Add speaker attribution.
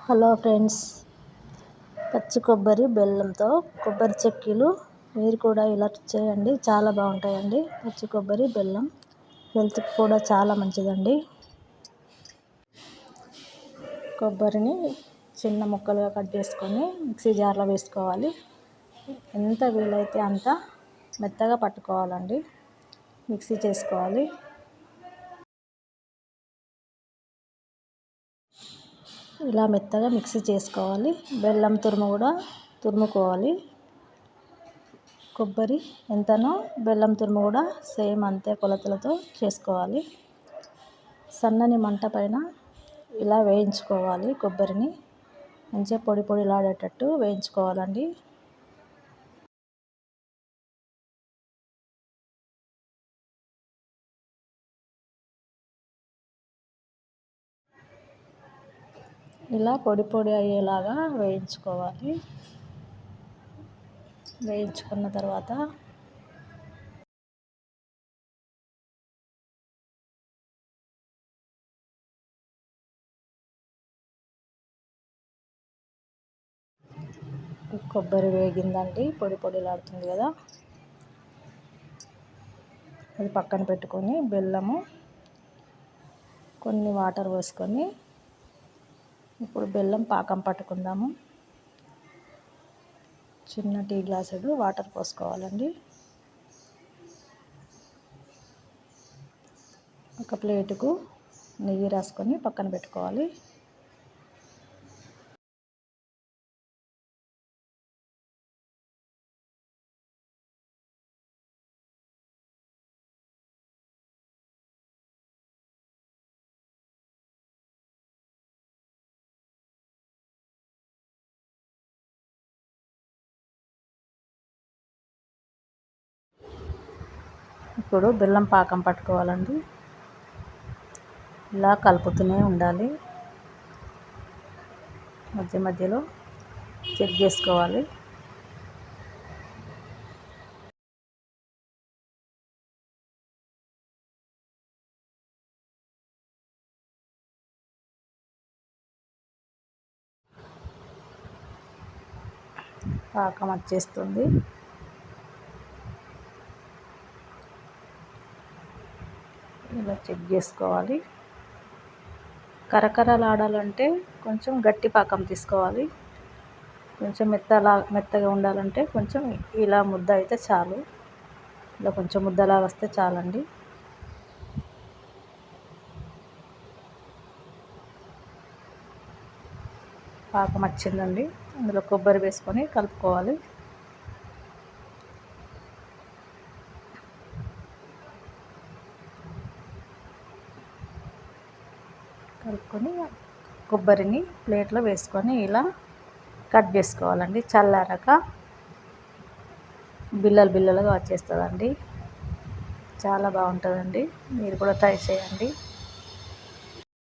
Speaker 1: Hello friends, పచ్చి కొబ్బరి బెల్లంతో కొబ్బరి చెక్కీలు మీరు కూడా ఇలా చేయండి. చాలా బాగుంటాయండి. పచ్చి కొబ్బరి బెల్లం హెల్త్కి కూడా చాలా మంచిదండి. కొబ్బరిని చిన్న ముక్కలుగా కట్ చేసుకొని మిక్సీ జార్లో వేసుకోవాలి. ఎంత వీలైతే అంత మెత్తగా పట్టుకోవాలండి, మిక్సీ చేసుకోవాలి. ఇలా మెత్తగా మిక్సీ చేసుకోవాలి. బెల్లం తురుము కూడా తురుముకోవాలి. కొబ్బరి ఎంతనో బెల్లం తురుము కూడా సేమ్ అంతే కొలతలతో చేసుకోవాలి. సన్నని మంట పైన ఇలా వేయించుకోవాలి. కొబ్బరిని మంచిగా పొడి పొడిలాడేటట్టు వేయించుకోవాలండి. ఇలా పొడి పొడి అయ్యేలాగా వేయించుకోవాలి. వేయించుకున్న తర్వాత కొబ్బరి వేగిందండి, పొడి పొడిలాడుతుంది కదా. అది పక్కన పెట్టుకొని బెల్లము కొన్ని వాటర్ పోసుకొని ఇప్పుడు బెల్లం పాకం పట్టుకుందాము. చిన్న టీ గ్లాసుడు వాటర్ పోసుకోవాలండి. ఒక ప్లేటుకు నెయ్యి రాసుకొని పక్కన పెట్టుకోవాలి. ఇప్పుడు బెల్లం పాకం పట్టుకోవాలండి. ఇలా కలుపుతూనే ఉండాలి. మధ్య మధ్యలో చెక్ చేసుకోవాలి. పాకం వచ్చేస్తుంది. ఇలా చెక్ చేసుకోవాలి. కరకరలాడాలంటే కొంచెం గట్టి పాకం తీసుకోవాలి. కొంచెం మెత్తగా ఉండాలంటే కొంచెం ఇలా ముద్ద అయితే చాలు. ఇలా కొంచెం ముద్దలా వస్తే చాలండి. పాకం వచ్చిందండి. అందులో కొబ్బరి వేసుకొని కలుపుకోవాలి. కలుపుకొని కొబ్బరిని ప్లేట్లో వేసుకొని ఇలా కట్ చేసుకోవాలండి. చల్లారాక బిల్లలు బిల్లలుగా వచ్చేస్తుందండి. చాలా బాగుంటుందండి. మీరు కూడా ట్రై చేయండి.